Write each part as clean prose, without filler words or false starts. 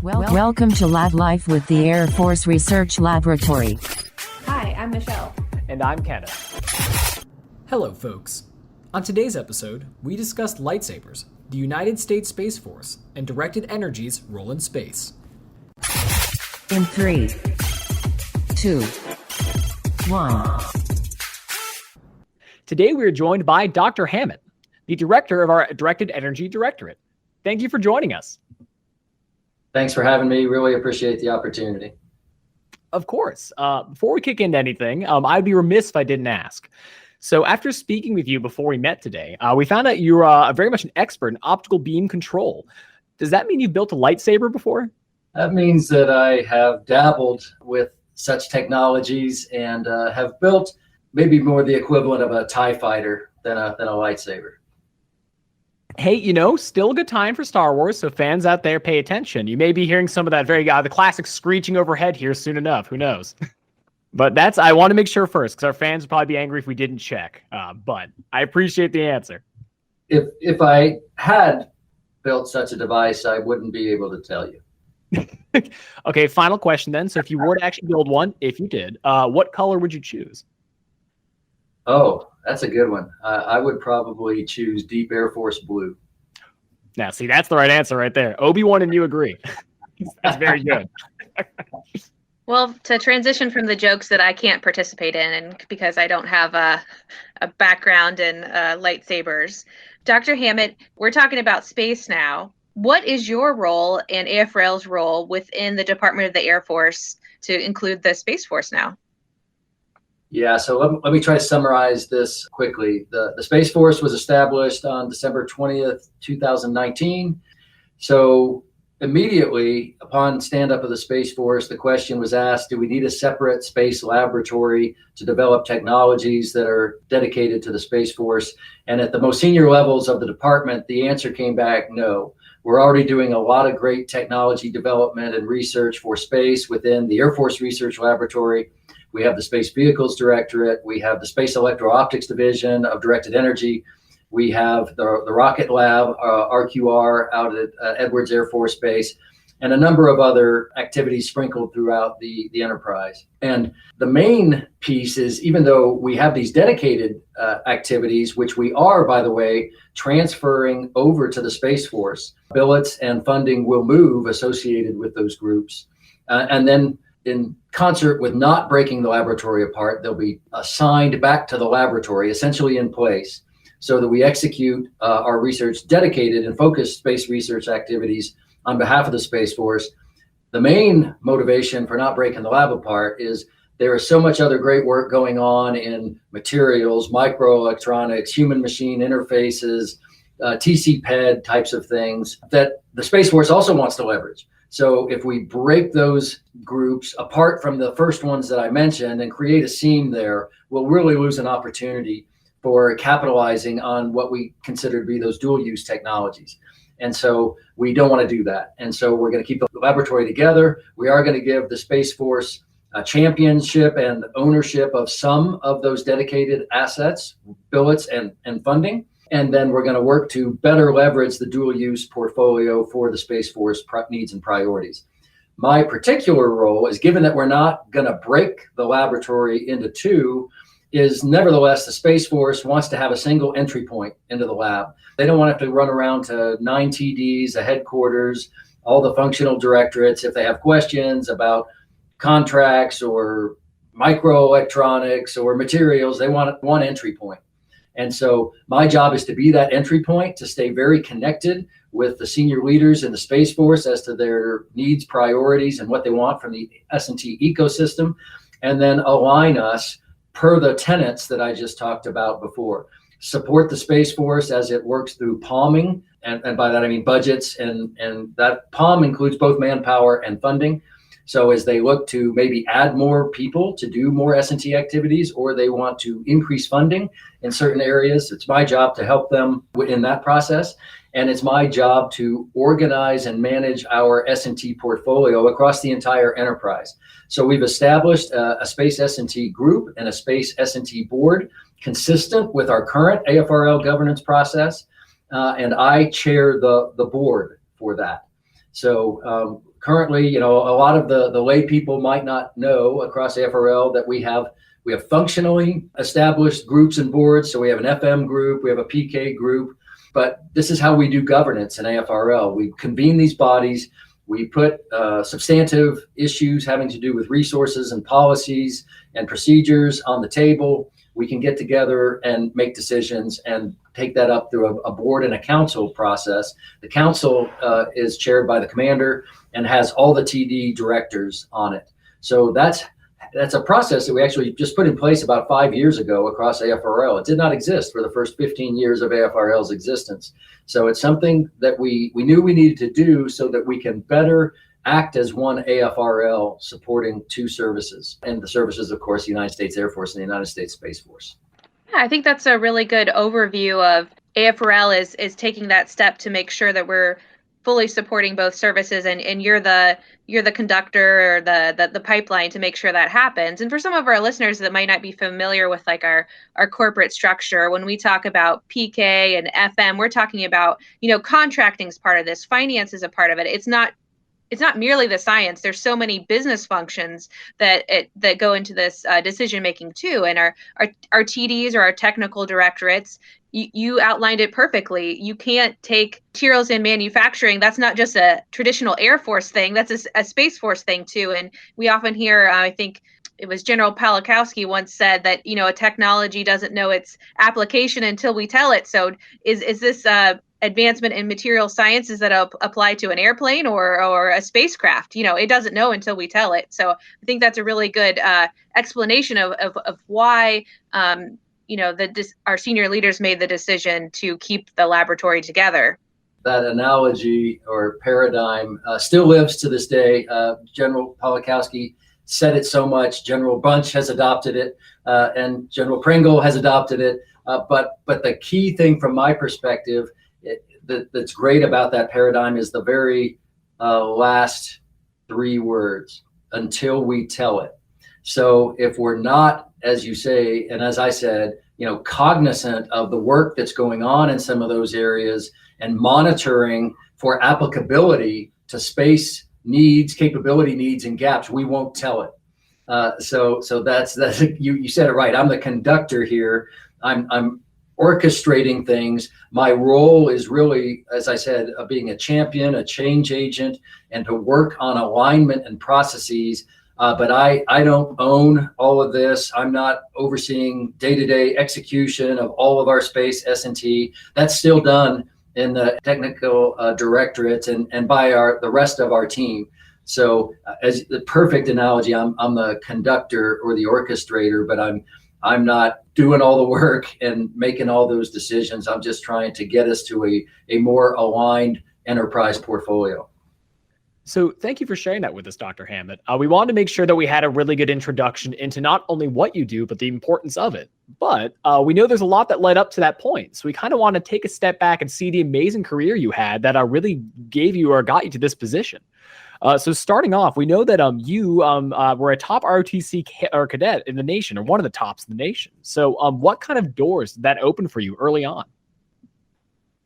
Welcome to Lab Life with the Air Force Research Laboratory. Hi, I'm Michelle. And I'm Kenneth. Hello, folks. On today's episode, we discussed lightsabers, the United States Space Force, and directed energy's role in space. In 3, 2, 1. Today we are joined by Dr. Hammett, the director of our Directed Energy Directorate. Thank you for joining us. Thanks for having me. Really appreciate the opportunity. Of course. Before we kick into anything, I'd be remiss if I didn't ask. So after speaking with you before we met today, we found out you're very much an expert in optical beam control. Does that mean you've built a lightsaber before? That means that I have dabbled with such technologies and have built maybe more the equivalent of a TIE fighter than a lightsaber. Hey, still a good time for Star Wars, so fans out there pay attention. You may be hearing some of that the classic screeching overhead here soon enough. Who knows? But I want to make sure first, because our fans would probably be angry if we didn't check. But I appreciate the answer. If I had built such a device, I wouldn't be able to tell you. Okay, final question then. So if you were to actually build one, if you did, what color would you choose? Oh, that's a good one. I would probably choose Deep Air Force Blue. Now, see, that's the right answer right there. Obi-Wan and you agree. That's very good. Well, to transition from the jokes that I can't participate in, and because I don't have a background in lightsabers, Dr. Hammett, we're talking about space now. What is your role and AFRL's role within the Department of the Air Force to include the Space Force now? Yeah, so let me try to summarize this quickly. The Space Force was established on December 20th, 2019. So immediately upon stand-up of the Space Force, the question was asked, do we need a separate space laboratory to develop technologies that are dedicated to the Space Force? And at the most senior levels of the department, the answer came back, no. We're already doing a lot of great technology development and research for space within the Air Force Research Laboratory. We have the Space Vehicles Directorate. We have the Space Electro-Optics Division of Directed Energy. We have the Rocket Lab, RQR, out at Edwards Air Force Base, and a number of other activities sprinkled throughout the enterprise. And the main piece is, even though we have these dedicated activities, which we are, by the way, transferring over to the Space Force, billets and funding will move associated with those groups. And then in concert with not breaking the laboratory apart, they'll be assigned back to the laboratory, essentially in place, so that we execute our research dedicated and focused space research activities on behalf of the Space Force. The main motivation for not breaking the lab apart is there is so much other great work going on in materials, microelectronics, human-machine interfaces, TC-PED types of things that the Space Force also wants to leverage. So if we break those groups apart from the first ones that I mentioned and create a seam there, we'll really lose an opportunity for capitalizing on what we consider to be those dual use technologies. And so we don't want to do that. And so we're going to keep the laboratory together. We are going to give the Space Force a championship and ownership of some of those dedicated assets, billets and funding. And then we're going to work to better leverage the dual use portfolio for the Space Force needs and priorities. My particular role is, given that we're not going to break the laboratory into two, is nevertheless the Space Force wants to have a single entry point into the lab. They don't want to have to run around to 9 TDs, a headquarters, all the functional directorates. If they have questions about contracts or microelectronics or materials, they want one entry point. And so my job is to be that entry point, to stay very connected with the senior leaders in the Space Force as to their needs, priorities, and what they want from the S&T ecosystem, and then align us per the tenets that I just talked about before. Support the Space Force as it works through palming, and by that I mean budgets, and that palm includes both manpower and funding. So as they look to maybe add more people to do more S&T activities, or they want to increase funding in certain areas, it's my job to help them in that process. And it's my job to organize and manage our S&T portfolio across the entire enterprise. So we've established a Space S&T group and a Space S&T board consistent with our current AFRL governance process. And I chair the board for that. So currently, you know, a lot of the lay people might not know across AFRL that we have functionally established groups and boards. So we have an FM group, we have a PK group, but this is how we do governance in AFRL. We convene these bodies, we put substantive issues having to do with resources and policies and procedures on the table. We can get together and make decisions and take that up through a board and a council process. The council is chaired by the commander and has all the TD directors on it. So that's a process that we actually just put in place about 5 years ago across AFRL. It did not exist for the first 15 years of AFRL's existence. So it's something that we knew we needed to do so that we can better act as one AFRL supporting two services. And the services, of course, the United States Air Force and the United States Space Force. Yeah, I think that's a really good overview of AFRL is taking that step to make sure that we're fully supporting both services, and you're the conductor or the pipeline to make sure that happens. And for some of our listeners that might not be familiar with like our corporate structure, when we talk about PK and FM, we're talking about, you know, contracting is part of this, finance is a part of it. It's not merely the science. There's so many business functions that go into this decision making too. And our TDs or our technical directorates, you outlined it perfectly. You can't take materials in manufacturing. That's not just a traditional Air Force thing. That's a Space Force thing too. And we often hear, I think it was General Palakowski once said that, you know, a technology doesn't know its application until we tell it. So is this advancement in material sciences that apply to an airplane or a spacecraft? You know, it doesn't know until we tell it. So I think that's a really good explanation of why, you know, our senior leaders made the decision to keep the laboratory together. That analogy or paradigm still lives to this day. General Palakowski said it so much. General Bunch has adopted it, and General Pringle has adopted it. But the key thing from my perspective that's great about that paradigm is the very last three words, until we tell it. So if we're not, as you say, and as I said, you know, cognizant of the work that's going on in some of those areas and monitoring for applicability to space needs, capability needs, and gaps, we won't tell it. So that's you said it right. I'm the conductor here. I'm orchestrating things. My role is really, as I said, being a champion, a change agent, and to work on alignment and processes. But I don't own all of this. I'm not overseeing day-to-day execution of all of our space S&T. That's still done in the technical directorate and by the rest of our team. So as the perfect analogy, I'm the conductor or the orchestrator, but I'm not doing all the work and making all those decisions. I'm just trying to get us to a more aligned enterprise portfolio. So thank you for sharing that with us, Dr. Hammett. We wanted to make sure that we had a really good introduction into not only what you do, but the importance of it. But we know there's a lot that led up to that point. So we kind of want to take a step back and see the amazing career you had that really gave you or got you to this position. So starting off, we know that you were a top ROTC cadet in the nation, or one of the tops in the nation. So what kind of doors did that open for you early on?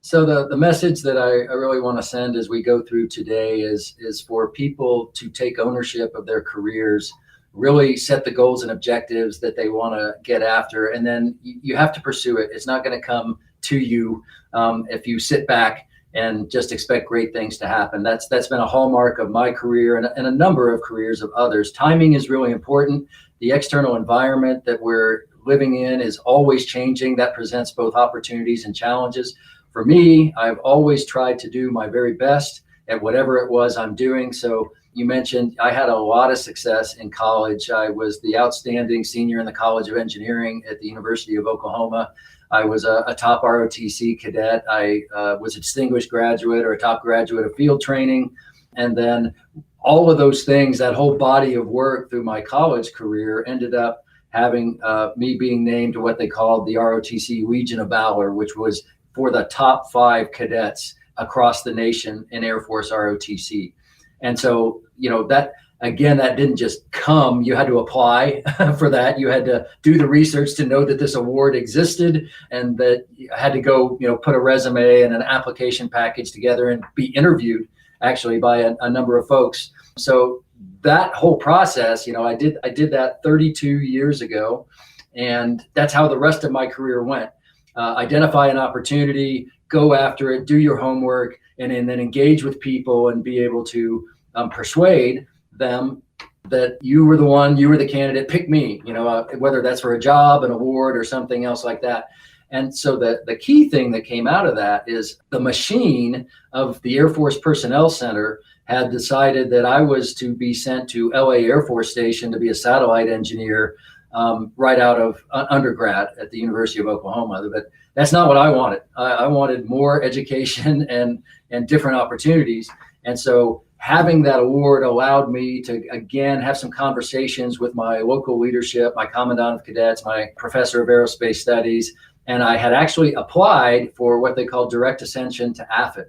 So the message that I really want to send as we go through today is for people to take ownership of their careers, really set the goals and objectives that they want to get after, and then you have to pursue it. It's not going to come to you if you sit back and just expect great things to happen. That's been a hallmark of my career and a number of careers of others. Timing is really important. The external environment that we're living in is always changing. That presents both opportunities and challenges. For me, I've always tried to do my very best at whatever it was I'm doing. So you mentioned I had a lot of success in college. I was the outstanding senior in the College of Engineering at the University of Oklahoma. I was a top ROTC cadet. I was a distinguished graduate or a top graduate of field training. And then all of those things, that whole body of work through my college career ended up having me being named to what they called the ROTC Legion of Valor, which was for the top 5 cadets across the nation in Air Force ROTC. And so, you know, that didn't just come. You had to apply for that. You had to do the research to know that this award existed, and that you had to go, you know, put a resume and an application package together and be interviewed actually by a number of folks. So that whole process, I did that 32 years ago, and that's how the rest of my career went. Identify an opportunity, go after it, do your homework, and then engage with people and be able to persuade them that you were the candidate, pick me, whether that's for a job, an award, or something else like that. And so the key thing that came out of that is the machine of the Air Force Personnel Center had decided that I was to be sent to LA Air Force Station to be a satellite engineer right out of undergrad at the University of Oklahoma. But that's not what I wanted. I wanted more education and different opportunities. And so having that award allowed me to, again, have some conversations with my local leadership, my commandant of cadets, my professor of aerospace studies, and I had actually applied for what they call direct ascension to AFIT.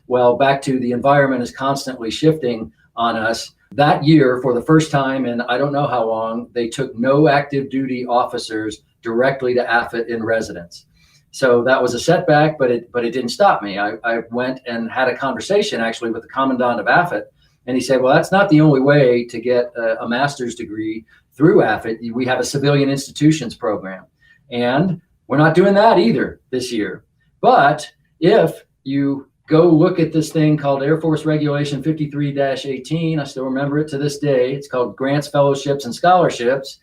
Well, back to the environment is constantly shifting on us. That year, for the first time in I don't know how long, they took no active duty officers directly to AFIT in residence. So that was a setback, but it didn't stop me. I went and had a conversation actually with the commandant of AFIT, and he said, well, that's not the only way to get a master's degree through AFIT. We have a civilian institutions program, and we're not doing that either this year. But if you go look at this thing called Air Force Regulation 53-18, I still remember it to this day. It's called Grants, Fellowships, and Scholarships.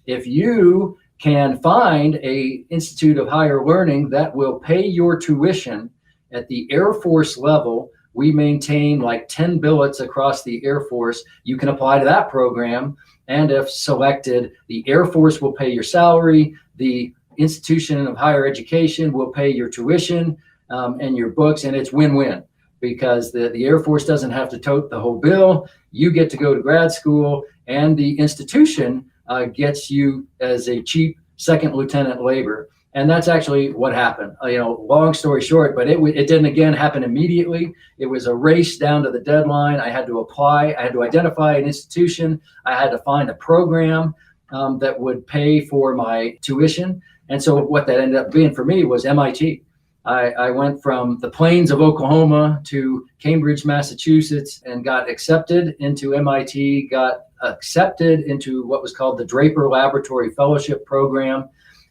If you can find a institute of higher learning that will pay your tuition at the Air Force level, we maintain like 10 billets across the Air Force. You can apply to that program. And if selected, the Air Force will pay your salary. The institution of higher education will pay your tuition and your books, and it's win-win because the Air Force doesn't have to tote the whole bill. You get to go to grad school, and the institution gets you as a cheap second lieutenant labor. And that's actually what happened. Long story short, but it didn't again happen immediately. It was a race down to the deadline. I had to apply. I had to identify an institution. I had to find a program that would pay for my tuition. And so what that ended up being for me was MIT. I went from the plains of Oklahoma to Cambridge, Massachusetts, and got accepted into MIT, got accepted into what was called the Draper Laboratory Fellowship Program.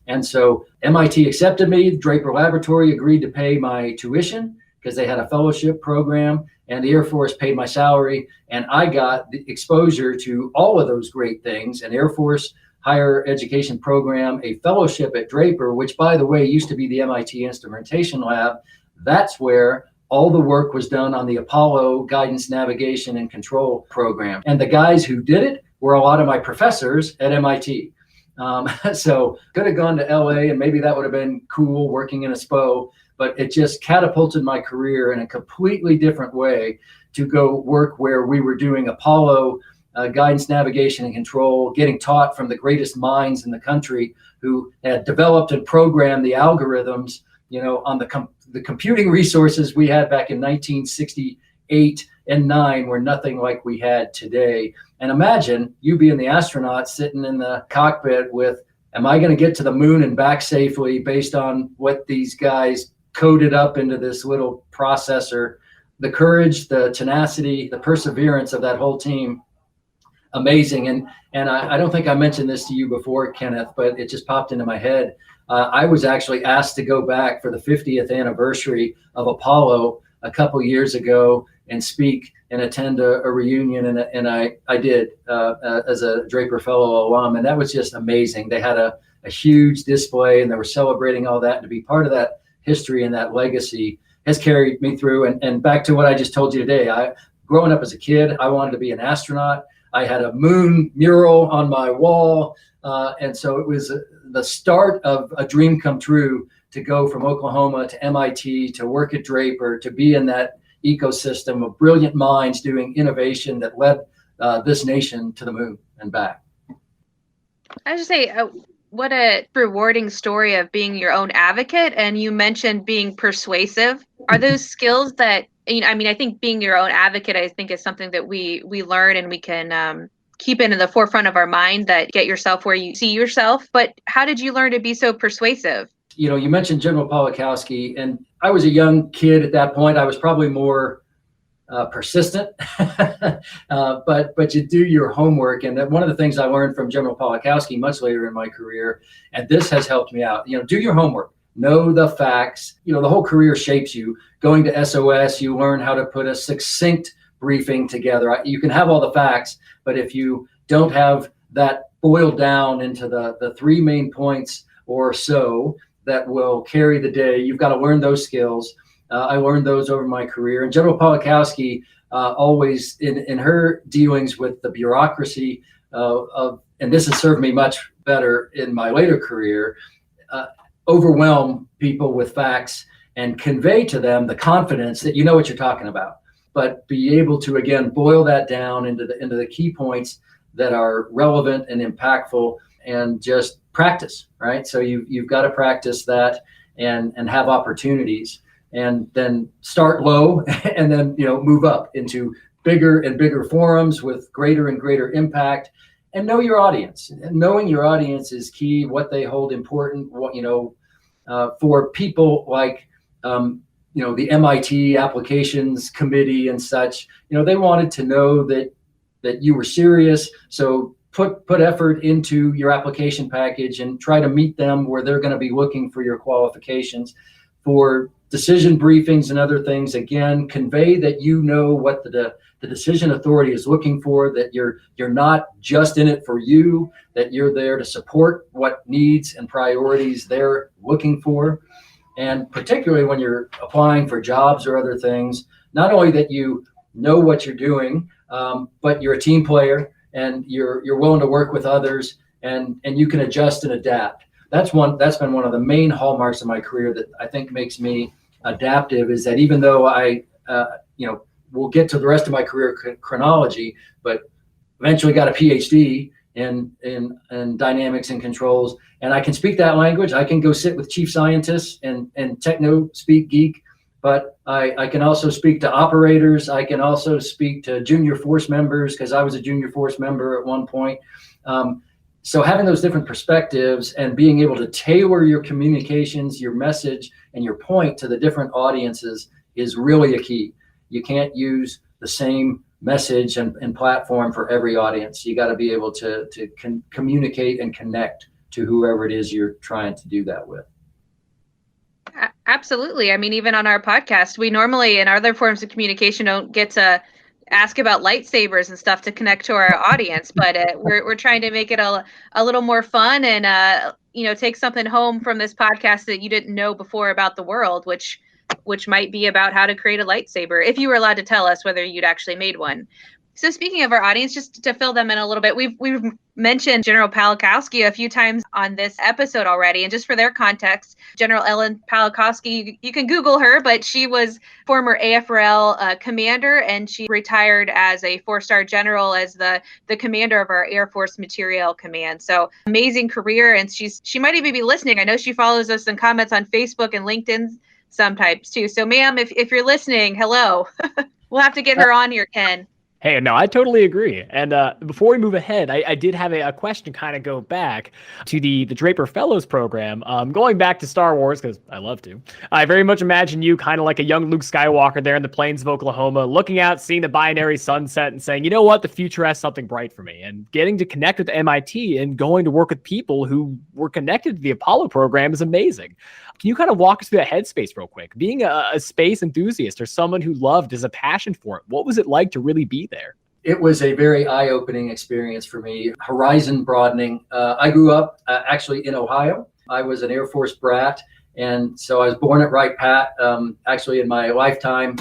And so MIT accepted me. Draper Laboratory agreed to pay my tuition because they had a fellowship program, and the Air Force paid my salary. And I got the exposure to all of those great things: an Air Force higher education program, a fellowship at Draper, which, by the way, used to be the MIT Instrumentation Lab. That's where all the work was done on the Apollo guidance, navigation, and control program. And the guys who did it were a lot of my professors at MIT. So could have gone to LA, and maybe that would have been cool working in a SPO, but it just catapulted my career in a completely different way to go work where we were doing Apollo guidance, navigation, and control, getting taught from the greatest minds in the country who had developed and programmed the algorithms, on the computing resources we had back in 1968 and 9 were nothing like we had today. And imagine you being the astronaut sitting in the cockpit with, am I going to get to the moon and back safely based on what these guys coded up into this little processor? The courage, the tenacity, the perseverance of that whole team. Amazing. And I don't think I mentioned this to you before, Kenneth, but it just popped into my head. I was actually asked to go back for the 50th anniversary of Apollo a couple years ago and speak and attend a reunion. And I did as a Draper Fellow alum. And that was just amazing. They had a huge display, and they were celebrating all that. And to be part of that history and that legacy has carried me through. And back to what I just told you today, growing up as a kid, I wanted to be an astronaut. I had a moon mural on my wall. And so it was the start of a dream come true to go from Oklahoma to MIT, to work at Draper, to be in that ecosystem of brilliant minds doing innovation that led this nation to the moon and back. I just say, what a rewarding story of being your own advocate. And you mentioned being persuasive. Are those skills that, I think being your own advocate, I think, is something that we learn and we can keep it in the forefront of our mind, that get yourself where you see yourself. But how did you learn to be so persuasive? You mentioned General Palakowski, and I was a young kid at that point. I was probably more persistent, but you do your homework. And that one of the things I learned from General Palakowski much later in my career, and this has helped me out, do your homework, know the facts. The whole career shapes you. Going to SOS, you learn how to put a succinct briefing together. You can have all the facts, but if you don't have that boiled down into the three main points or so that will carry the day, you've got to learn those skills. I learned those over my career. And General Palakowski always, in her dealings with the bureaucracy and this has served me much better in my later career, overwhelm people with facts and convey to them the confidence that you know what you're talking about. But be able to, again, boil that down into the key points that are relevant and impactful, and just practice, right? So you've got to practice that and have opportunities. And then start low and then move up into bigger and bigger forums with greater and greater impact, and know your audience. And knowing your audience is key, what they hold important. For people like the MIT applications committee and such, they wanted to know that you were serious. So put effort into your application package and try to meet them where they're going to be looking for your qualifications. For decision briefings and other things, again, convey that you know what the decision authority is looking for, that you're not just in it for you, that you're there to support what needs and priorities they're looking for. And particularly when you're applying for jobs or other things, not only that you know what you're doing, but you're a team player and you're willing to work with others, and you can adjust and adapt. That's been one of the main hallmarks of my career that I think makes me adaptive, is that even though I, we'll get to the rest of my career chronology, but eventually got a PhD in dynamics and controls, and I can speak that language. I can go sit with chief scientists and techno speak geek, but I can also speak to operators. I can also speak to junior force members, because I was a junior force member at one point. So having those different perspectives and being able to tailor your communications, your message, and your point to the different audiences is really a key. You can't use the same message and platform for every audience. You got to be able to communicate and connect to whoever it is you're trying to do that with. Absolutely. I mean, even on our podcast, we normally in other forms of communication don't get to ask about lightsabers and stuff to connect to our audience, but we're trying to make it a little more fun and take something home from this podcast that you didn't know before about the world, which might be about how to create a lightsaber, if you were allowed to tell us whether you'd actually made one. So speaking of our audience, just to fill them in a little bit, we've mentioned General Palakowski a few times on this episode already. And just for their context, General Ellen Palakowski, you can Google her, but she was former AFRL commander, and she retired as a 4-star general as the commander of our Air Force Materiel Command. So amazing career. And she might even be listening. I know she follows us and comments on Facebook and LinkedIn sometimes too. So ma'am, if you're listening, hello. We'll have to get her on here, Ken. Hey, no, I totally agree. And before we move ahead, I did have a question kind of go back to the Draper Fellows program. Going back to Star Wars, because I love to. I very much imagine you kind of like a young Luke Skywalker there in the plains of Oklahoma, looking out, seeing the binary sunset and saying, you know what, the future has something bright for me. And getting to connect with MIT and going to work with people who were connected to the Apollo program is amazing. Can you kind of walk us through that headspace real quick? Being a space enthusiast or someone who loved, has a passion for it, what was it like to really be there? It was a very eye-opening experience for me, horizon broadening. I grew up actually in Ohio. I was an Air Force brat, and so I was born at Wright Pat. Actually, in my lifetime,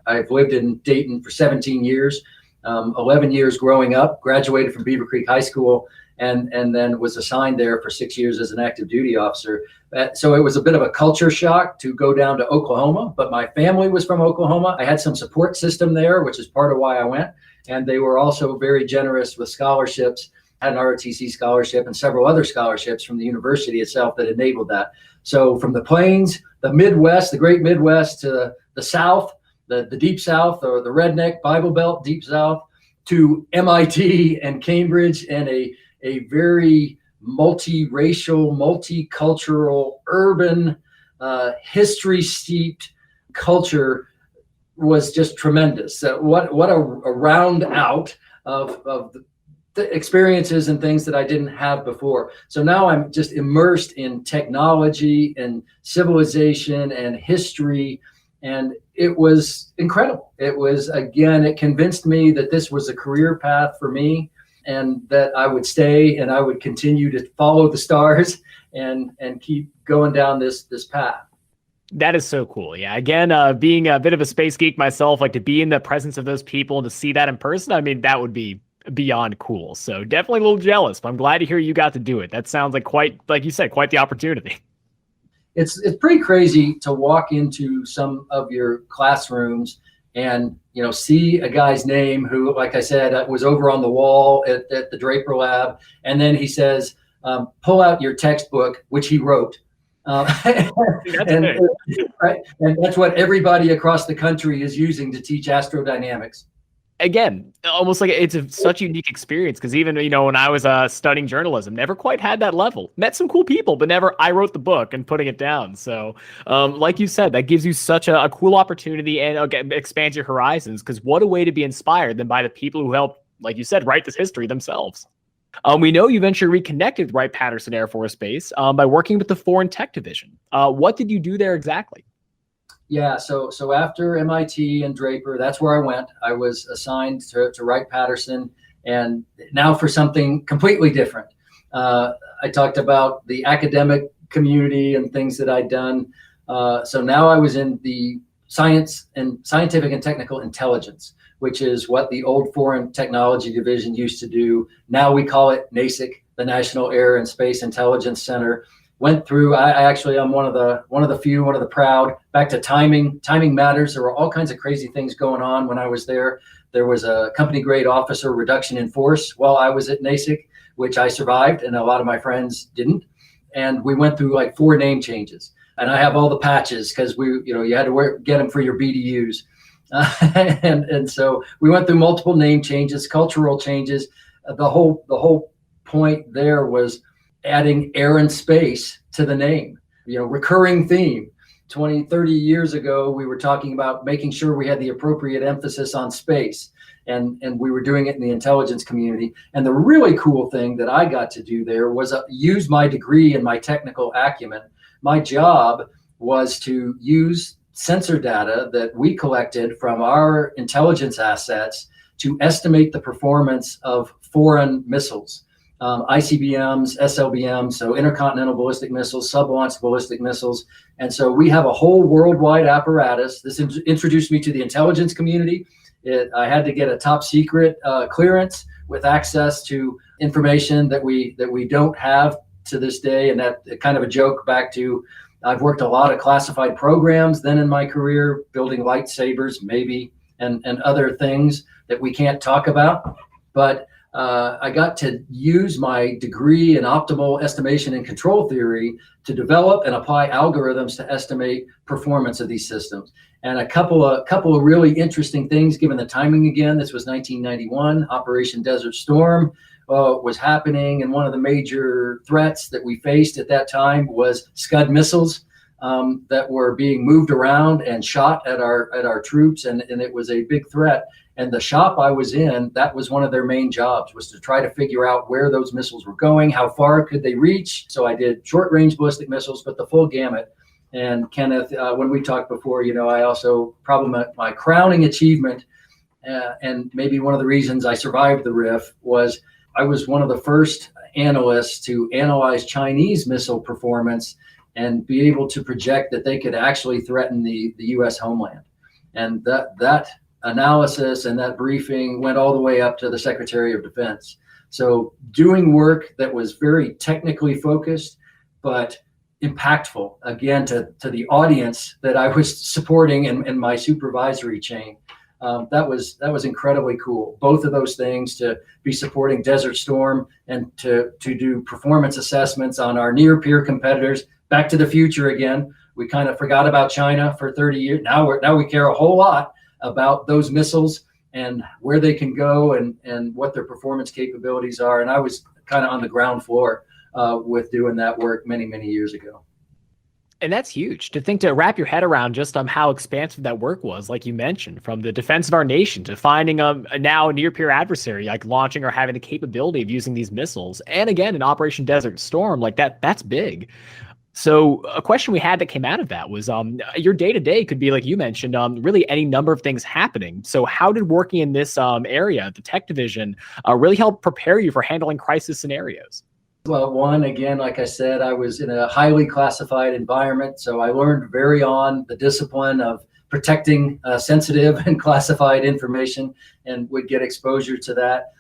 I've lived in Dayton for 17 years, 11 years growing up, graduated from Beaver Creek High School, and then was assigned there for 6 years as an active duty officer. So it was a bit of a culture shock to go down to Oklahoma, but my family was from Oklahoma. I had some support system there, which is part of why I went. And they were also very generous with scholarships. I had an ROTC scholarship and several other scholarships from the university itself that enabled that. So from the plains, the Midwest, the great Midwest, to the South, the deep South, or the redneck Bible Belt, deep South, to MIT and Cambridge, and a very multiracial, multicultural, urban, history-steeped culture was just tremendous. What a round out of the experiences and things that I didn't have before. So now I'm just immersed in technology and civilization and history, and it was incredible. It was, again, it convinced me that this was a career path for me, and that I would stay and I would continue to follow the stars and keep going down this path. That is so cool. Yeah. Again, being a bit of a space geek myself, like to be in the presence of those people and to see that in person, I mean, that would be beyond cool. So definitely a little jealous, but I'm glad to hear you got to do it. That sounds like quite, like you said, quite the opportunity. It's pretty crazy to walk into some of your classrooms and, you know, see a guy's name who, like I said, was over on the wall at the Draper lab. And then he says, pull out your textbook, which he wrote. And that's what everybody across the country is using to teach astrodynamics. Again, almost like it's such a unique experience, because even, you know, when I was studying journalism, never quite had that level. Met some cool people, but never I wrote the book and putting it down. So like you said, that gives you such a cool opportunity and expands your horizons, because what a way to be inspired than by the people who helped, like you said, write this history themselves. We know you eventually reconnected with Wright-Patterson Air Force Base by working with the Foreign Tech Division. What did you do there exactly? Yeah, so after MIT and Draper, that's where I went. I was assigned to Wright-Patterson, and now for something completely different. I talked about the academic community and things that I'd done. So now I was in the scientific and technical intelligence, which is what the old Foreign Technology Division used to do. Now we call it NASIC, the National Air and Space Intelligence Center. Went through, I'm one of the proud. Back to timing matters. There were all kinds of crazy things going on when I was there. There was a company grade officer reduction in force while I was at NASIC, which I survived, and a lot of my friends didn't. And we went through like 4 name changes. And I have all the patches because you had to get them for your BDUs. And so we went through multiple name changes, cultural changes. The whole point there was adding air and space to the name, recurring theme. 20, 30 years ago, we were talking about making sure we had the appropriate emphasis on space, and we were doing it in the intelligence community. And the really cool thing that I got to do there was use my degree and my technical acumen. My job was to use sensor data that we collected from our intelligence assets to estimate the performance of foreign missiles. ICBMs, SLBMs, so intercontinental ballistic missiles, sub-launched ballistic missiles. And so we have a whole worldwide apparatus. This introduced me to the intelligence community. I had to get a top secret clearance with access to information that we don't have to this day. And that kind of a joke back to, I've worked a lot of classified programs then in my career, building lightsabers maybe, and other things that we can't talk about. But I got to use my degree in optimal estimation and control theory to develop and apply algorithms to estimate performance of these systems. And a couple of really interesting things, given the timing again. This was 1991. Operation Desert Storm was happening, and one of the major threats that we faced at that time was Scud missiles that were being moved around and shot at our troops, and it was a big threat. And the shop I was in, that was one of their main jobs, was to try to figure out where those missiles were going, how far could they reach. So I did short-range ballistic missiles, but the full gamut. And Kenneth, when we talked before, I also, probably my crowning achievement, and maybe one of the reasons I survived the RIF, was I was one of the first analysts to analyze Chinese missile performance and be able to project that they could actually threaten the U.S. homeland. And that analysis and that briefing went all the way up to the Secretary of Defense. So doing work that was very technically focused, but impactful, again, to the audience that I was supporting in my supervisory chain. That was incredibly cool. Both of those things, to be supporting Desert Storm and to do performance assessments on our near peer competitors. Back to the future again. We kind of forgot about China for 30 years. Now we care a whole lot about those missiles and where they can go and what their performance capabilities are. And I was kind of on the ground floor with doing that work many, many years ago. And that's huge to think, to wrap your head around just how expansive that work was, like you mentioned, from the defense of our nation to finding now a near peer adversary, like launching or having the capability of using these missiles. And again, in Operation Desert Storm, like that's big. So a question we had that came out of that was your day to day could be, like you mentioned, really any number of things happening. So how did working in this area, the tech division, really help prepare you for handling crisis scenarios? Well, one, again, like I said, I was in a highly classified environment. So I learned very on the discipline of protecting sensitive and classified information and would get exposure to that.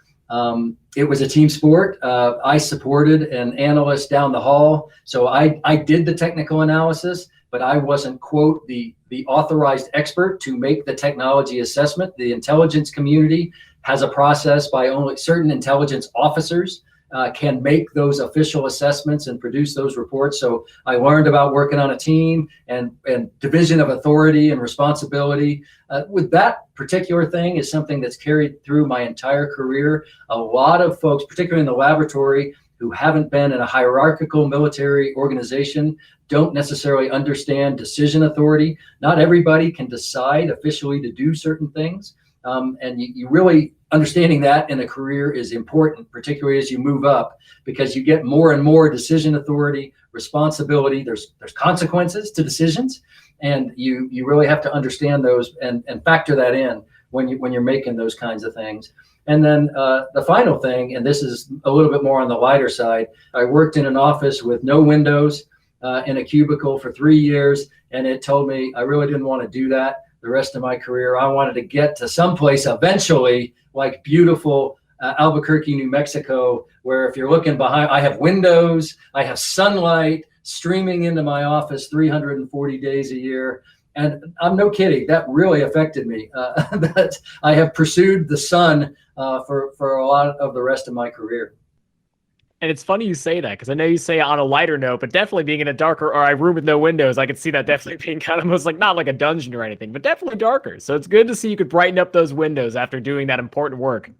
It was a team sport. I supported an analyst down the hall. So I did the technical analysis, but I wasn't, quote, the authorized expert to make the technology assessment. The intelligence community has a process by only certain intelligence officers can make those official assessments and produce those reports. So I learned about working on a team and division of authority and responsibility. With that particular thing is something that's carried through my entire career. A lot of folks, particularly in the laboratory, who haven't been in a hierarchical military organization don't necessarily understand decision authority. Not everybody can decide officially to do certain things. And you really understanding that in a career is important, particularly as you move up, because you get more and more decision authority, responsibility. There's consequences to decisions, and you really have to understand those and factor that in when you're making those kinds of things. And then the final thing, and this is a little bit more on the lighter side, I worked in an office with no windows in a cubicle for 3 years, and it told me I really didn't want to do that the rest of my career. I wanted to get to someplace eventually like beautiful Albuquerque, New Mexico, where if you're looking behind, I have windows, I have sunlight streaming into my office 340 days a year. And I'm no kidding, that really affected me. That I have pursued the sun for a lot of the rest of my career. And it's funny you say that, because I know you say on a lighter note, but definitely being in a darker or a room with no windows, I could see that definitely being kind of almost like, not like a dungeon or anything, but definitely darker. So it's good to see you could brighten up those windows after doing that important work.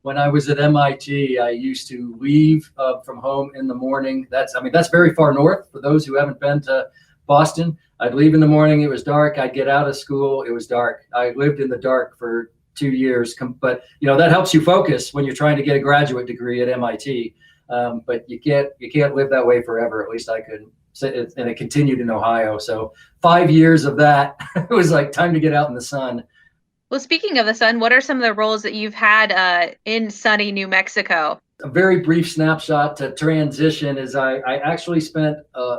When I was at MIT, I used to leave from home in the morning. That's very far north for those who haven't been to Boston. I'd leave in the morning, it was dark. I'd get out of school, it was dark. I lived in the dark for 2 years, but that helps you focus when you're trying to get a graduate degree at MIT. But you can't live that way forever. At least I couldn't. And it continued in Ohio. So 5 years of that, it was like time to get out in the sun. Well, speaking of the sun, what are some of the roles that you've had in sunny New Mexico? A very brief snapshot to transition is I actually spent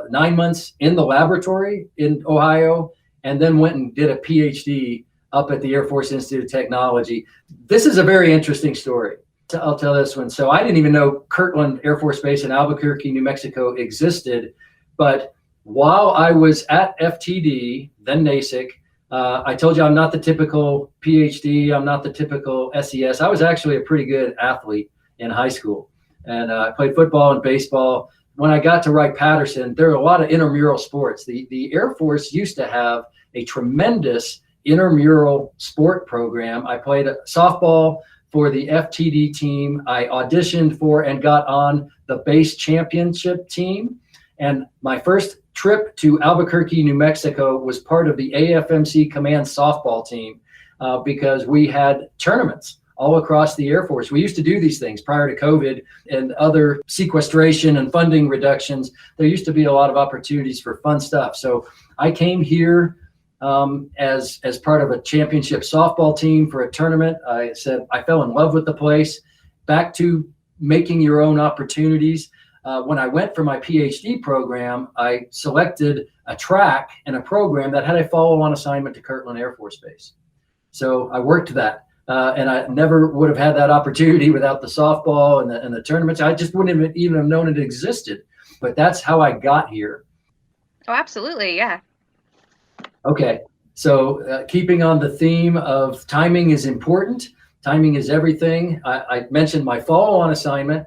9 months in the laboratory in Ohio, and then went and did a PhD up at the Air Force Institute of Technology. This is a very interesting story. I'll tell this one. So I didn't even know Kirtland Air Force Base in Albuquerque, New Mexico existed. But while I was at FTD, then NASIC, I told you I'm not the typical PhD. I'm not the typical SES. I was actually a pretty good athlete in high school. And I played football and baseball. When I got to Wright-Patterson, there were a lot of intramural sports. The Air Force used to have a tremendous intramural sport program. I played softball for the FTD team. I auditioned for and got on the base championship team. And my first trip to Albuquerque, New Mexico was part of the AFMC command softball team because we had tournaments all across the Air Force. We used to do these things prior to COVID and other sequestration and funding reductions. There used to be a lot of opportunities for fun stuff. So I came here as part of a championship softball team for a tournament. I said I fell in love with the place. Back to making your own opportunities. When I went for my PhD program, I selected a track and a program that had a follow-on assignment to Kirtland Air Force Base. So I worked that, and I never would have had that opportunity without the softball and the tournaments. I just wouldn't have even have known it existed. But that's how I got here. Oh, absolutely, yeah. Okay, so keeping on the theme of timing is important. Timing is everything. I mentioned my follow-on assignment.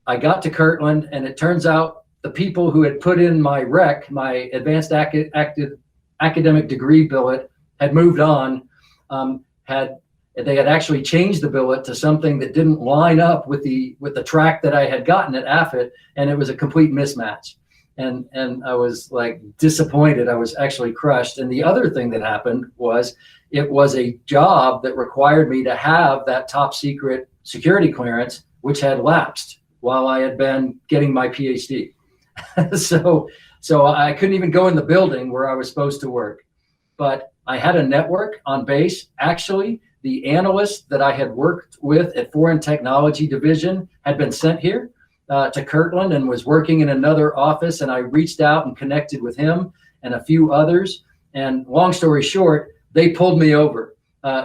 I got to Kirtland, and it turns out the people who had put in my REC, my advanced academic degree billet, had moved on. They had actually changed the billet to something that didn't line up with the track that I had gotten at AFIT, and it was a complete mismatch. And I was like disappointed. I was actually crushed. And the other thing that happened was it was a job that required me to have that top secret security clearance, which had lapsed while I had been getting my PhD. So I couldn't even go in the building where I was supposed to work. But I had a network on base. Actually, the analyst that I had worked with at Foreign Technology Division had been sent here to Kirtland and was working in another office. And I reached out and connected with him and a few others. And long story short, they pulled me over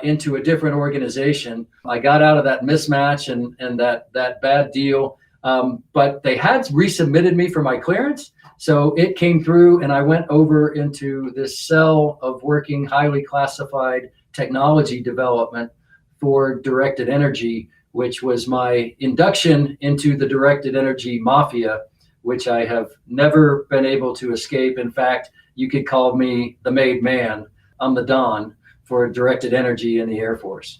into a different organization. I got out of that mismatch and that bad deal. But they had resubmitted me for my clearance. So it came through and I went over into this cell of working highly classified technology development for directed energy, which was my induction into the directed energy mafia, which I have never been able to escape. In fact, you could call me the made man. I'm the Don for directed energy in the Air Force.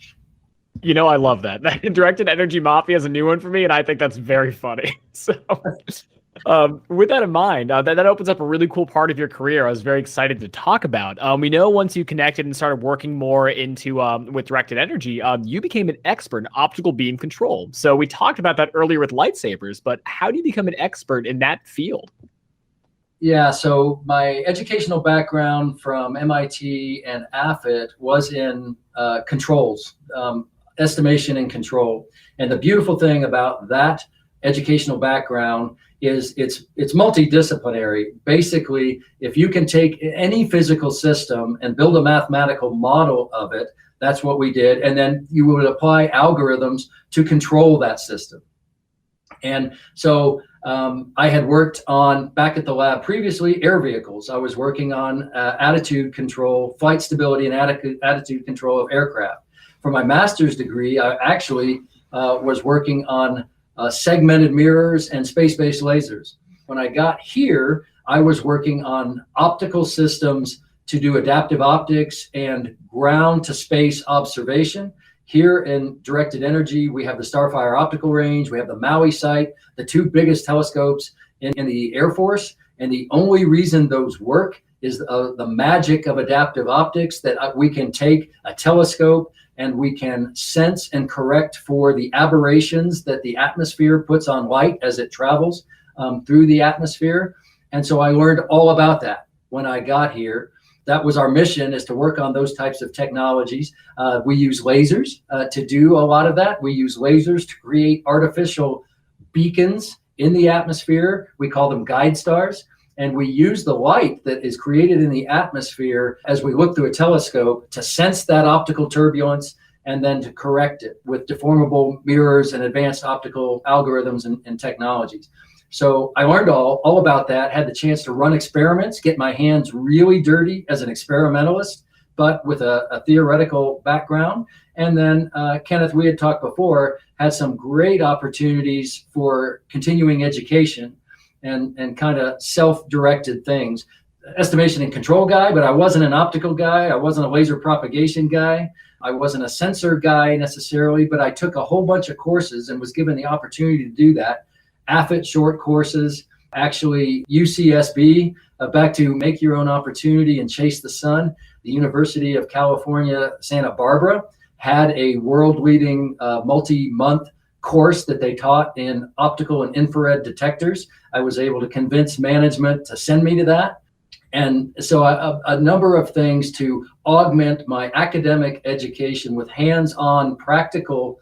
You know, I love that. That directed energy mafia is a new one for me, and I think that's very funny. So with that in mind, that opens up a really cool part of your career I was very excited to talk about. We know once you connected and started working more into with directed energy, you became an expert in optical beam control. So we talked about that earlier with lightsabers, but how do you become an expert in that field? Yeah, so my educational background from MIT and AFIT was in controls, estimation and control. And the beautiful thing about that educational background is it's multidisciplinary. Basically, if you can take any physical system and build a mathematical model of it, that's what we did. And then you would apply algorithms to control that system. And so I had worked on, back at the lab previously, air vehicles. I was working on attitude control, flight stability and attitude control of aircraft. For my master's degree, I actually was working on segmented mirrors and space-based lasers. When I got here, I was working on optical systems to do adaptive optics and ground to space observation. Here in directed energy, we have the Styrofire optical range, we have the Maui site, the two biggest telescopes in the Air Force. And the only reason those work is the magic of adaptive optics, that we can take a telescope and we can sense and correct for the aberrations that the atmosphere puts on light as it travels through the atmosphere. And so I learned all about that when I got here. That was our mission, is to work on those types of technologies. We use lasers to do a lot of that. We use lasers to create artificial beacons in the atmosphere. We call them guide stars. And we use the light that is created in the atmosphere as we look through a telescope to sense that optical turbulence and then to correct it with deformable mirrors and advanced optical algorithms and technologies. So I learned all about that, had the chance to run experiments, get my hands really dirty as an experimentalist, but with a theoretical background. And then, Kenneth, we had talked before, had some great opportunities for continuing education and kind of self-directed things. Estimation and control guy, but I wasn't an optical guy. I wasn't a laser propagation guy. I wasn't a sensor guy necessarily, but I took a whole bunch of courses and was given the opportunity to do that. AFIT short courses, actually UCSB, back to Make Your Own Opportunity and Chase the Sun. The University of California, Santa Barbara had a world-leading multi-month course that they taught in optical and infrared detectors. I was able to convince management to send me to that. And so a number of things to augment my academic education with hands-on practical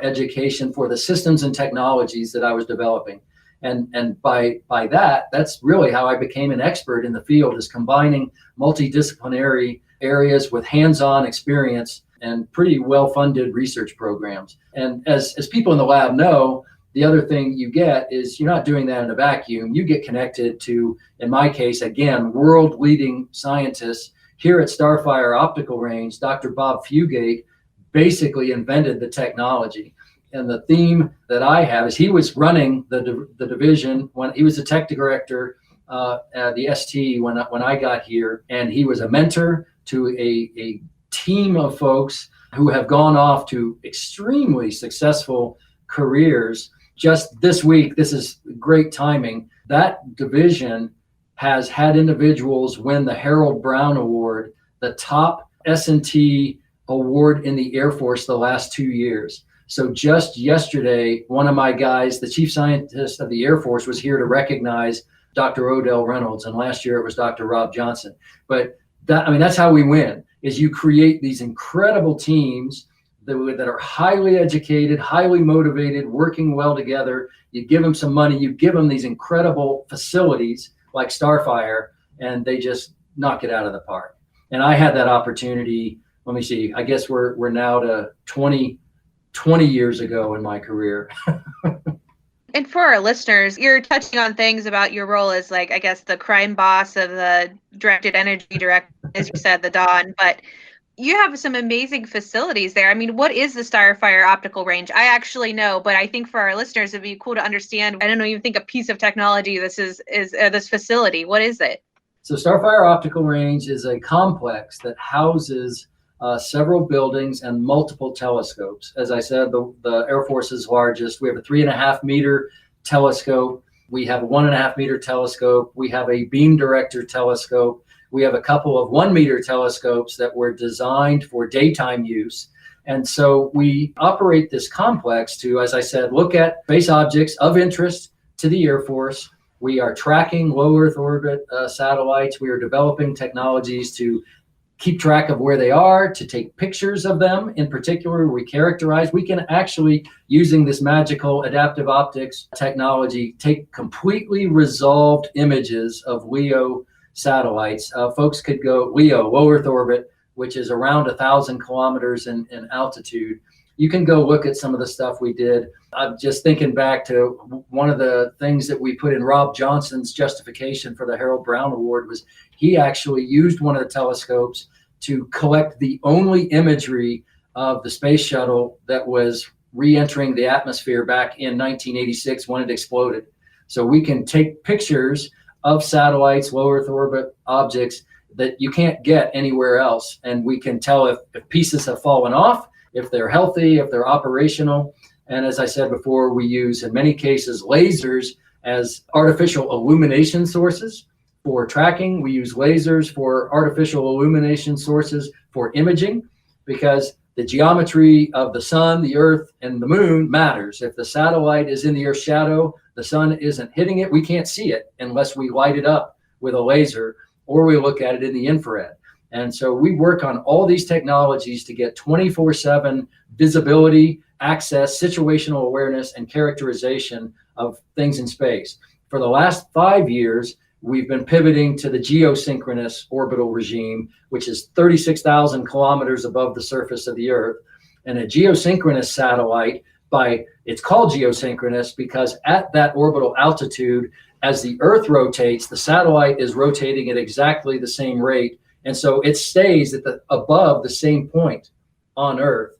education for the systems and technologies that I was developing. And by that, that's really how I became an expert in the field, is combining multidisciplinary areas with hands-on experience and pretty well-funded research programs. And as people in the lab know, the other thing you get is you're not doing that in a vacuum. You get connected to, in my case, again, world-leading scientists. Here at Styrofire Optical Range, Dr. Bob Fugate basically invented the technology. And the theme that I have is he was running the division when he was the tech director at the ST when I got here. And he was a mentor to a team of folks who have gone off to extremely successful careers. Just this week, this is great timing. That division has had individuals win the Harold Brown Award, the top S&T award in the Air Force the last 2 years. So just yesterday, one of my guys, the chief scientist of the Air Force, was here to recognize Dr. Odell Reynolds, and last year it was Dr. Rob Johnson. But that's how we win, is you create these incredible teams that are highly educated, highly motivated, working well together. You give them some money, you give them these incredible facilities like Styrofire, and they just knock it out of the park. And I had that opportunity, let me see, I guess we're now to 20 years ago in my career. And for our listeners, you're touching on things about your role as, like, I guess, the crime boss of the directed energy direct, as you said, the Dawn, but you have some amazing facilities there. I mean, what is the Styrofire optical range? I actually know, but I think for our listeners, it'd be cool to understand. I don't even think a piece of technology this is this facility. What is it? So Styrofire Optical Range is a complex that houses several buildings and multiple telescopes. As I said, the Air Force's largest. We have a 3.5 meter telescope. We have a 1.5 meter telescope. We have a beam director telescope. We have a couple of 1 meter telescopes that were designed for daytime use. And so we operate this complex to, as I said, look at space objects of interest to the Air Force. We are tracking low Earth orbit satellites. We are developing technologies to keep track of where they are, to take pictures of them. In particular, we can actually, using this magical adaptive optics technology, take completely resolved images of LEO satellites. Folks could go LEO, low Earth orbit, which is around 1,000 kilometers in altitude. You can go look at some of the stuff we did. I'm just thinking back to one of the things that we put in Rob Johnson's justification for the Harold Brown Award was he actually used one of the telescopes to collect the only imagery of the space shuttle that was re-entering the atmosphere back in 1986 when it exploded. So we can take pictures of satellites, low Earth orbit objects that you can't get anywhere else. And we can tell if pieces have fallen off, if they're healthy, if they're operational. And as I said before, we use, in many cases, lasers as artificial illumination sources for tracking. We use lasers for artificial illumination sources for imaging, because the geometry of the sun, the Earth, and the moon matters. If the satellite is in the Earth's shadow, the sun isn't hitting it, we can't see it unless we light it up with a laser or we look at it in the infrared. And so we work on all these technologies to get 24/7 visibility, access, situational awareness, and characterization of things in space. For the last 5 years, we've been pivoting to the geosynchronous orbital regime, which is 36,000 kilometers above the surface of the Earth. And a geosynchronous satellite, it's called geosynchronous because at that orbital altitude, as the Earth rotates, the satellite is rotating at exactly the same rate. And so it stays above the same point on Earth.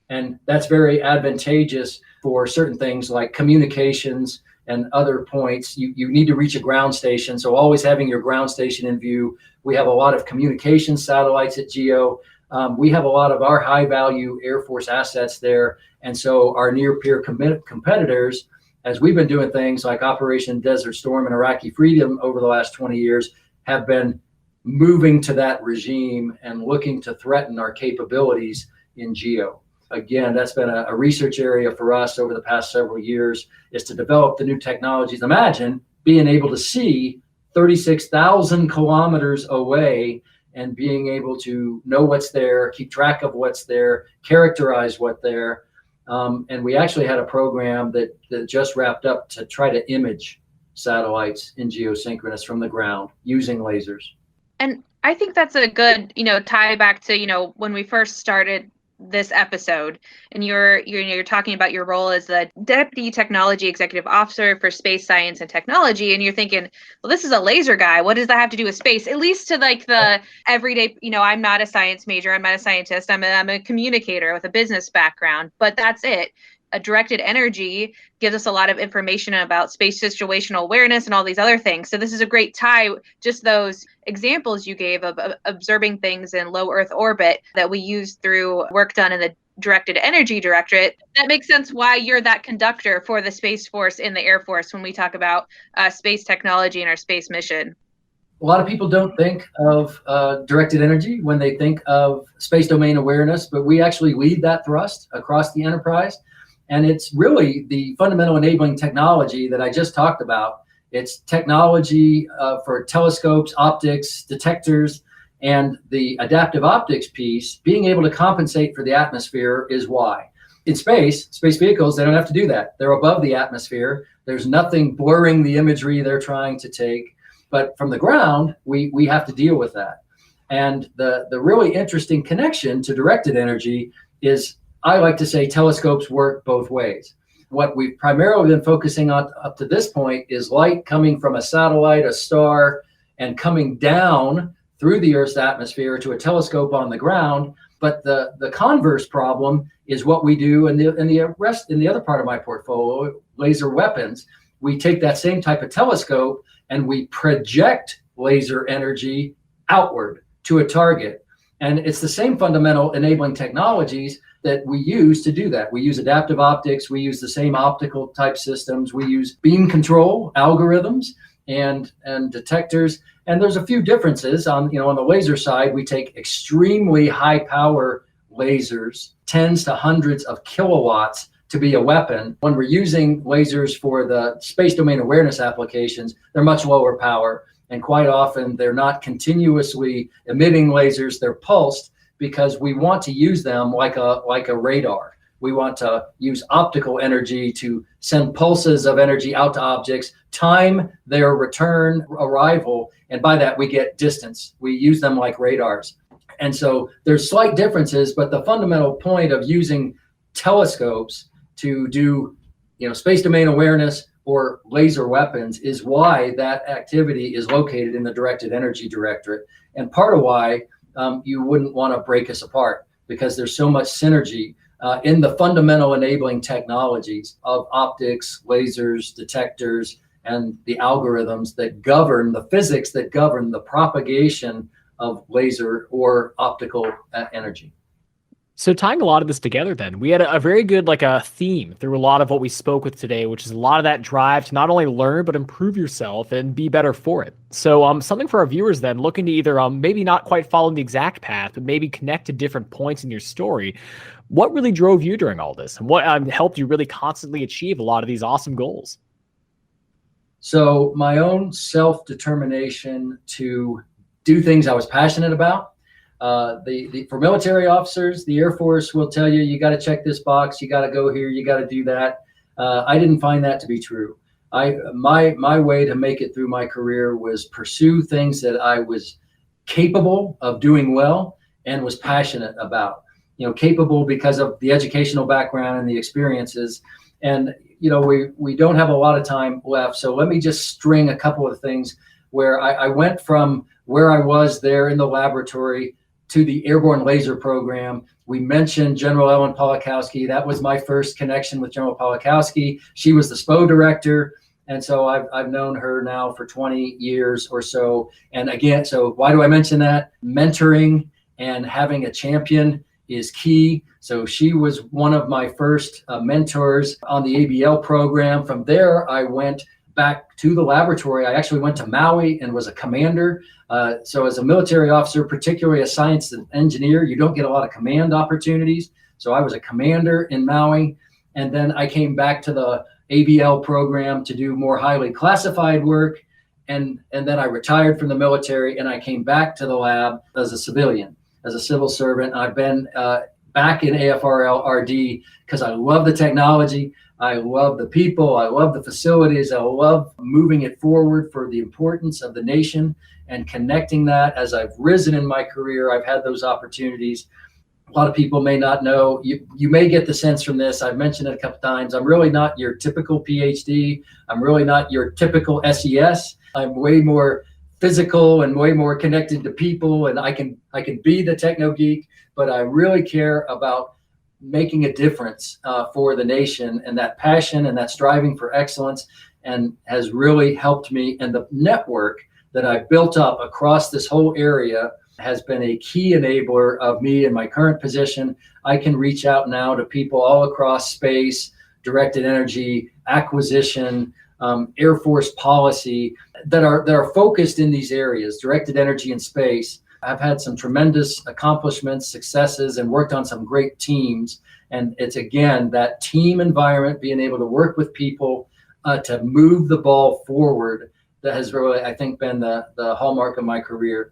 And that's very advantageous for certain things like communications and other points. You need to reach a ground station. So always having your ground station in view. We have a lot of communication satellites at GEO. We have a lot of our high value Air Force assets there. And so our near peer competitors, as we've been doing things like Operation Desert Storm and Iraqi Freedom over the last 20 years, have been moving to that regime and looking to threaten our capabilities in GEO. Again, that's been a research area for us over the past several years, is to develop the new technologies. Imagine being able to see 36,000 kilometers away and being able to know what's there, keep track of what's there, characterize what's there. And we actually had a program that just wrapped up to try to image satellites in geosynchronous from the ground using lasers. And I think that's a good, tie back to, when we first started this episode, and you're talking about your role as the Deputy Technology Executive Officer for Space Science and Technology, and you're thinking, well, this is a laser guy. What does that have to do with space? At least to like the everyday, I'm not a science major. I'm not a scientist. I'm a communicator with a business background, but that's it. A directed energy gives us a lot of information about space situational awareness and all these other things. So this is a great tie, just those examples you gave of observing things in low Earth orbit that we use through work done in the Directed Energy Directorate. That makes sense why you're that conductor for the Space Force in the Air Force when we talk about space technology and our space mission. A lot of people don't think of directed energy when they think of space domain awareness, but we actually lead that thrust across the enterprise. And it's really the fundamental enabling technology that I just talked about. It's technology for telescopes, optics, detectors, and the adaptive optics piece. Being able to compensate for the atmosphere is why. In space vehicles, they don't have to do that. They're above the atmosphere. There's nothing blurring the imagery they're trying to take. But from the ground, we have to deal with that. And the really interesting connection to directed energy is, I like to say, telescopes work both ways. What we've primarily been focusing on up to this point is light coming from a satellite, a star, and coming down through the Earth's atmosphere to a telescope on the ground. But the converse problem is what we do in the other part of my portfolio, laser weapons. We take that same type of telescope and we project laser energy outward to a target. And it's the same fundamental enabling technologies that we use to do that. We use adaptive optics, we use the same optical type systems, we use beam control algorithms and detectors. And there's a few differences. On the laser side, we take extremely high power lasers, tens to hundreds of kilowatts, to be a weapon. When we're using lasers for the space domain awareness applications, they're much lower power. And quite often they're not continuously emitting lasers, they're pulsed, because we want to use them like a radar. We want to use optical energy to send pulses of energy out to objects, time their return arrival, and by that we get distance. We use them like radars. And so there's slight differences, but the fundamental point of using telescopes to do space domain awareness or laser weapons is why that activity is located in the Directed Energy Directorate. And part of why you wouldn't want to break us apart, because there's so much synergy in the fundamental enabling technologies of optics, lasers, detectors, and the algorithms that govern the physics that govern the propagation of laser or optical energy. So tying a lot of this together then, we had a very good a theme through a lot of what we spoke with today, which is a lot of that drive to not only learn, but improve yourself and be better for it. So something for our viewers then, looking to either maybe not quite follow the exact path, but maybe connect to different points in your story. What really drove you during all this? And what helped you really constantly achieve a lot of these awesome goals? So my own self-determination to do things I was passionate about. For military officers, the Air Force will tell you, you got to check this box, you got to go here, you got to do that. I didn't find that to be true. My way to make it through my career was pursue things that I was capable of doing well and was passionate about. Capable because of the educational background and the experiences. And we don't have a lot of time left, so let me just string a couple of things where I went from where I was there in the laboratory to the airborne laser program. We mentioned General Ellen Palakowski. That was my first connection with General Palakowski. She was the SPO director. And so I've known her now for 20 years or so. And again, so why do I mention that? Mentoring and having a champion is key. So she was one of my first mentors on the ABL program. From there, I went back to the laboratory. I actually went to Maui and was a commander. So as a military officer, particularly a science engineer, you don't get a lot of command opportunities. So I was a commander in Maui. And then I came back to the ABL program to do more highly classified work. And then I retired from the military and I came back to the lab as a civilian, as a civil servant. I've been back in AFRL RD because I love the technology. I love the people. I love the facilities. I love moving it forward for the importance of the nation and connecting that. As I've risen in my career, I've had those opportunities. A lot of people may not know. You may get the sense from this. I've mentioned it a couple times. I'm really not your typical PhD. I'm really not your typical SES. I'm way more physical and way more connected to people. And I can be the techno geek, but I really care about making a difference for the nation, and that passion and that striving for excellence and has really helped me. And the network that I built up across this whole area has been a key enabler of me in my current position. I can reach out now to people all across space, directed energy, acquisition, Air Force policy that are focused in these areas, directed energy and space. I've had some tremendous accomplishments, successes, and worked on some great teams. And it's, again, that team environment, being able to work with people to move the ball forward, that has really, I think, been the hallmark of my career.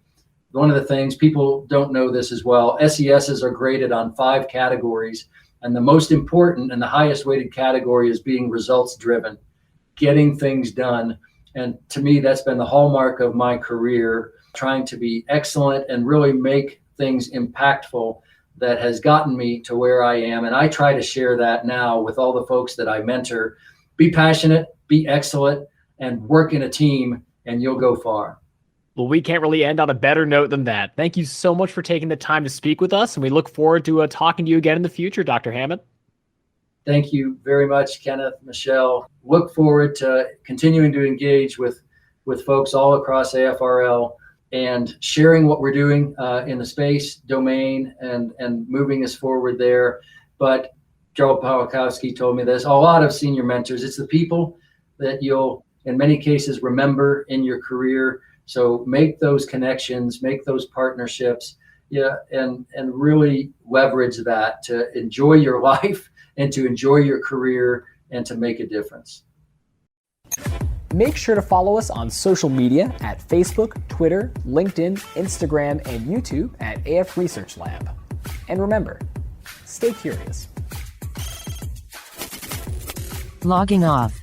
One of the things, people don't know this as well, SESs are graded on 5 categories. And the most important and the highest weighted category is being results driven, getting things done. And to me, that's been the hallmark of my career, trying to be excellent and really make things impactful, that has gotten me to where I am. And I try to share that now with all the folks that I mentor. Be passionate, be excellent, and work in a team, and you'll go far. Well, we can't really end on a better note than that. Thank you so much for taking the time to speak with us, and we look forward to talking to you again in the future, Dr. Hammett. Thank you very much, Kenneth, Michelle. Look forward to continuing to engage with folks all across AFRL and sharing what we're doing in the space domain and moving us forward there. But Joe Palakowski told me there's a lot of senior mentors. It's the people that you'll, in many cases, remember in your career. So make those connections, make those partnerships, and really leverage that to enjoy your life and to enjoy your career and to make a difference. Make sure to follow us on social media at Facebook, Twitter, LinkedIn, Instagram, and YouTube at AF Research Lab. And remember, stay curious. Logging off.